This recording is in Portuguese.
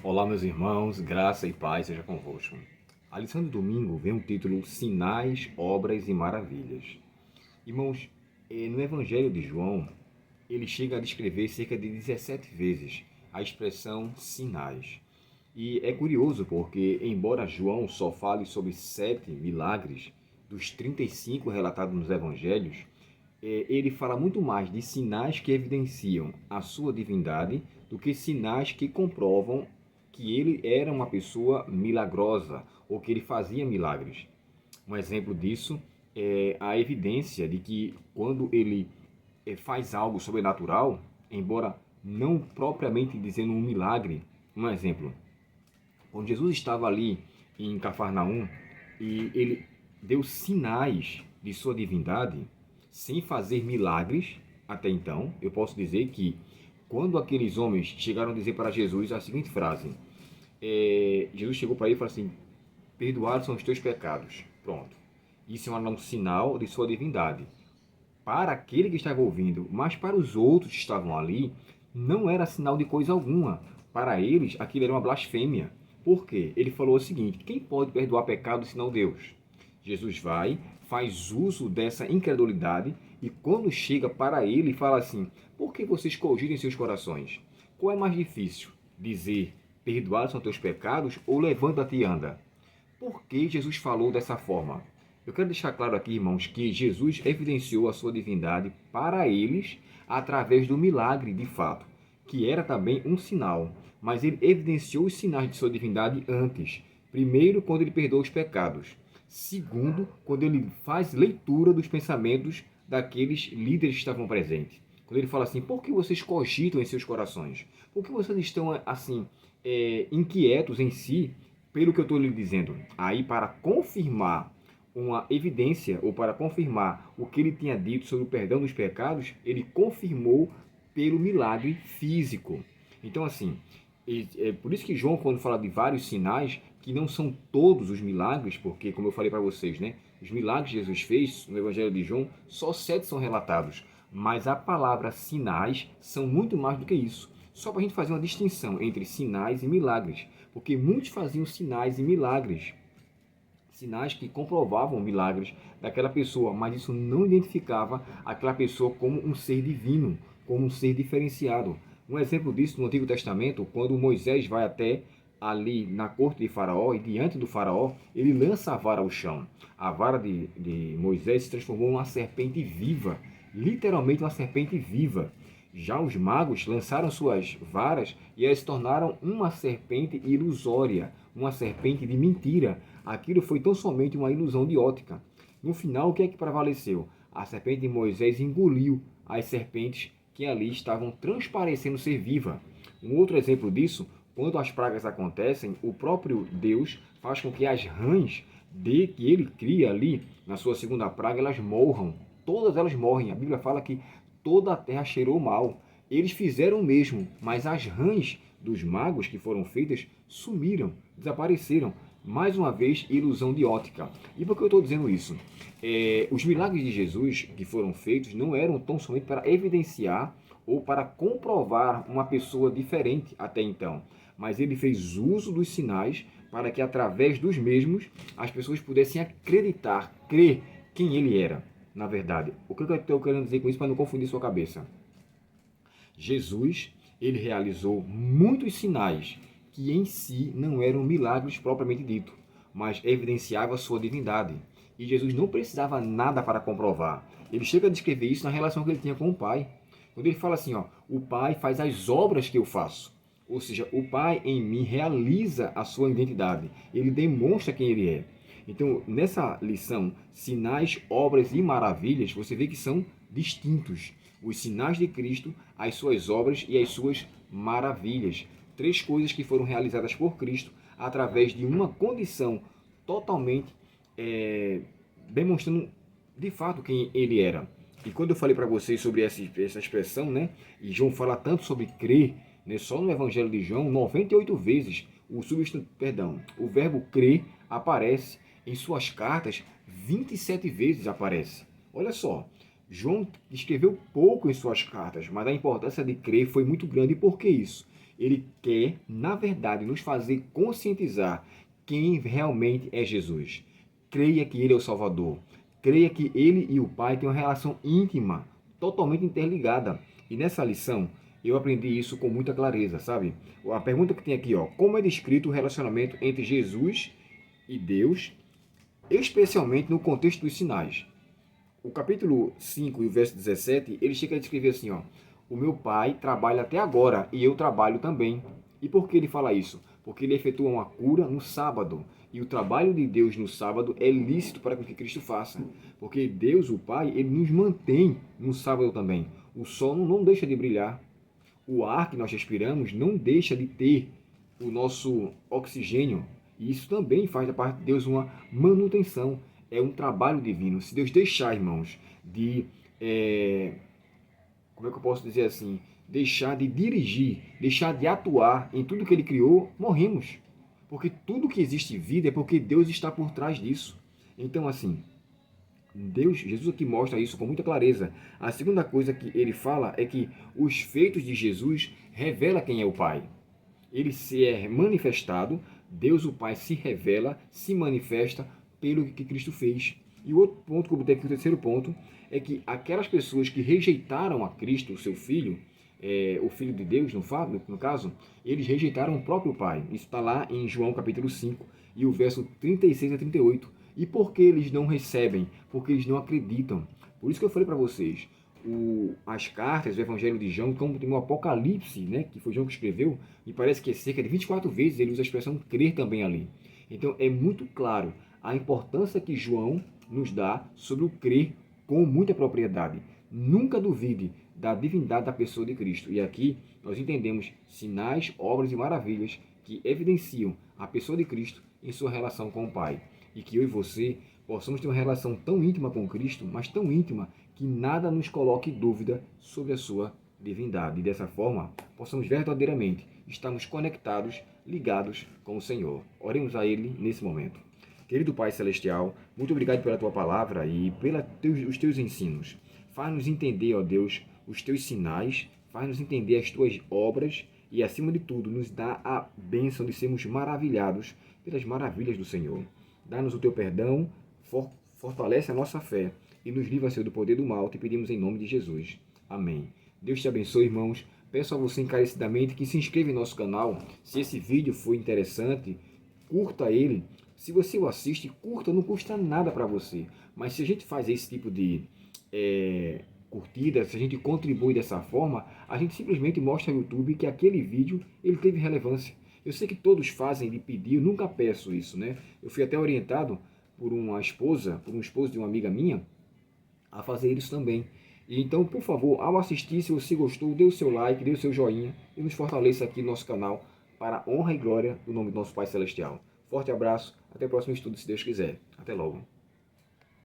Olá, meus irmãos, graça e paz seja convosco. A lição do domingo vem o título Sinais, Obras e Maravilhas. Irmãos, no Evangelho de João, ele chega a descrever cerca de 17 vezes a expressão sinais. E é curioso porque, embora João só fale sobre 7 milagres dos 35 relatados nos Evangelhos, ele fala muito mais de sinais que evidenciam a sua divindade do que sinais que comprovam que ele era uma pessoa milagrosa ou que ele fazia milagres. Um exemplo disso é a evidência de que quando ele faz algo sobrenatural, embora não propriamente dizendo um milagre, um exemplo, quando Jesus estava ali em Cafarnaum e ele deu sinais de sua divindade, sem fazer milagres até então, eu posso dizer que quando aqueles homens chegaram a dizer para Jesus a seguinte frase, Jesus chegou para ele e falou assim, perdoados são os teus pecados. Pronto. Isso é um sinal de sua divindade. Para aquele que estava ouvindo, mas para os outros que estavam ali, não era sinal de coisa alguma. Para eles, aquilo era uma blasfêmia. Por quê? Ele falou o seguinte, quem pode perdoar pecados senão Deus? Jesus vai, faz uso dessa incredulidade e quando chega para ele, fala assim, por que vocês cogitam em seus corações? Qual é mais difícil? Dizer, perdoados são teus pecados ou levanta-te e anda? Por que Jesus falou dessa forma? Eu quero deixar claro aqui, irmãos, que Jesus evidenciou a sua divindade para eles através do milagre de fato, que era também um sinal, mas ele evidenciou os sinais de sua divindade antes. Primeiro, quando ele perdoa os pecados. Segundo, quando ele faz leitura dos pensamentos daqueles líderes que estavam presentes. Quando ele fala assim, por que vocês cogitam em seus corações? Por que vocês estão assim, inquietos em si pelo que eu estou lhe dizendo? Aí, para confirmar uma evidência, ou para confirmar o que ele tinha dito sobre o perdão dos pecados, ele confirmou pelo milagre físico. Então, assim, é por isso que João, quando fala de vários sinais, que não são todos os milagres, porque, como eu falei para vocês, né, os milagres que Jesus fez no Evangelho de João, só 7 são relatados. Mas a palavra sinais são muito mais do que isso. Só para a gente fazer uma distinção entre sinais e milagres, porque muitos faziam sinais e milagres, sinais que comprovavam milagres daquela pessoa, mas isso não identificava aquela pessoa como um ser divino, como um ser diferenciado. Um exemplo disso no Antigo Testamento, quando Moisés vai até ali na corte de Faraó e diante do Faraó, ele lança a vara ao chão. A vara de Moisés se transformou em uma serpente viva, literalmente uma serpente viva. Já os magos lançaram suas varas e elas se tornaram uma serpente ilusória, uma serpente de mentira. Aquilo foi tão somente uma ilusão de ótica. No final, o que é que prevaleceu? A serpente de Moisés engoliu as serpentes que ali estavam transparecendo ser viva. Um outro exemplo disso, quando as pragas acontecem, o próprio Deus faz com que as rãs que ele cria ali, na sua segunda praga, elas morram. Todas elas morrem. A Bíblia fala que toda a terra cheirou mal. Eles fizeram o mesmo, mas as rãs dos magos que foram feitas sumiram, desapareceram. Mais uma vez, ilusão de ótica. E por que eu estou dizendo isso? Os milagres de Jesus que foram feitos não eram tão somente para evidenciar ou para comprovar uma pessoa diferente até então, mas ele fez uso dos sinais para que através dos mesmos as pessoas pudessem acreditar, crer quem ele era, na verdade. O que eu estou querendo dizer com isso para não confundir sua cabeça? Jesus, ele realizou muitos sinais que em si não eram milagres propriamente dito, mas evidenciava sua divindade. E Jesus não precisava nada para comprovar. Ele chega a descrever isso na relação que ele tinha com o Pai. Quando ele fala assim, ó, o Pai faz as obras que eu faço. Ou seja, o Pai em mim realiza a sua identidade. Ele demonstra quem ele é. Então, nessa lição, sinais, obras e maravilhas, você vê que são distintos. Os sinais de Cristo, as suas obras e as suas maravilhas. 3 coisas que foram realizadas por Cristo através de uma condição totalmente demonstrando de fato quem ele era. E quando eu falei para vocês sobre essa expressão, né, e João fala tanto sobre crer, né, só no Evangelho de João, 98 vezes o verbo crer aparece em suas cartas, 27 vezes aparece. Olha só, João escreveu pouco em suas cartas, mas a importância de crer foi muito grande. E por que isso? Ele quer, na verdade, nos fazer conscientizar quem realmente é Jesus. Creia que Ele é o Salvador. Creia que Ele e o Pai têm uma relação íntima, totalmente interligada. E nessa lição, eu aprendi isso com muita clareza, sabe? A pergunta que tem aqui, ó, como é descrito o relacionamento entre Jesus e Deus, especialmente no contexto dos sinais? O capítulo 5 e o verso 17, ele chega a descrever assim, ó, o meu pai trabalha até agora e eu trabalho também. E por que ele fala isso? Porque ele efetua uma cura no sábado. E o trabalho de Deus no sábado é lícito para que Cristo faça. Porque Deus, o Pai, ele nos mantém no sábado também. O sol não deixa de brilhar. O ar que nós respiramos não deixa de ter o nosso oxigênio. E isso também faz da parte de Deus uma manutenção. É um trabalho divino. Se Deus deixar, irmãos, de... como é que eu posso dizer assim? Deixar de dirigir, deixar de atuar em tudo que Ele criou, morremos. Porque tudo que existe vida é porque Deus está por trás disso. Então, assim, Jesus aqui mostra isso com muita clareza. A segunda coisa que ele fala é que os feitos de Jesus revelam quem é o Pai. Ele se é manifestado, Deus o Pai se revela, se manifesta pelo que Cristo fez. E o outro ponto que eu botei aqui, o terceiro ponto, é que aquelas pessoas que rejeitaram a Cristo, o seu Filho, o Filho de Deus, no caso, eles rejeitaram o próprio Pai. Isso está lá em João capítulo 5, e o verso 36 a 38. E por que eles não recebem? Porque eles não acreditam. Por isso que eu falei para vocês, as cartas do Evangelho de João, como tem o Apocalipse, né, que foi João que escreveu, e parece que cerca de 24 vezes ele usa a expressão crer também ali. Então é muito claro a importância que João nos dá sobre o crer com muita propriedade. Nunca duvide da divindade da pessoa de Cristo. E aqui nós entendemos sinais, obras e maravilhas que evidenciam a pessoa de Cristo em sua relação com o Pai. E que eu e você possamos ter uma relação tão íntima com Cristo, mas tão íntima, que nada nos coloque dúvida sobre a sua divindade. E dessa forma, possamos verdadeiramente estarmos conectados, ligados com o Senhor. Oremos a Ele nesse momento. Querido Pai Celestial, muito obrigado pela Tua palavra e pelos Teus ensinos. Faz-nos entender, ó Deus, os Teus sinais, faz-nos entender as Tuas obras e, acima de tudo, nos dá a bênção de sermos maravilhados pelas maravilhas do Senhor. Dá-nos o Teu perdão, fortalece a nossa fé e nos livra, Senhor, do poder do mal. Te pedimos em nome de Jesus. Amém. Deus te abençoe, irmãos. Peço a você encarecidamente que se inscreva em nosso canal. Se esse vídeo foi interessante, curta ele. Se você o assiste, curta, não custa nada para você. Mas se a gente faz esse tipo de curtida, se a gente contribui dessa forma, a gente simplesmente mostra ao YouTube que aquele vídeo ele teve relevância. Eu sei que todos fazem de pedir, eu nunca peço isso, né? Eu fui até orientado por um esposo de uma amiga minha, a fazer isso também. E então, por favor, ao assistir, se você gostou, dê o seu like, dê o seu joinha e nos fortaleça aqui no nosso canal para a honra e glória do nome do nosso Pai Celestial. Forte abraço, até o próximo estudo, se Deus quiser. Até logo.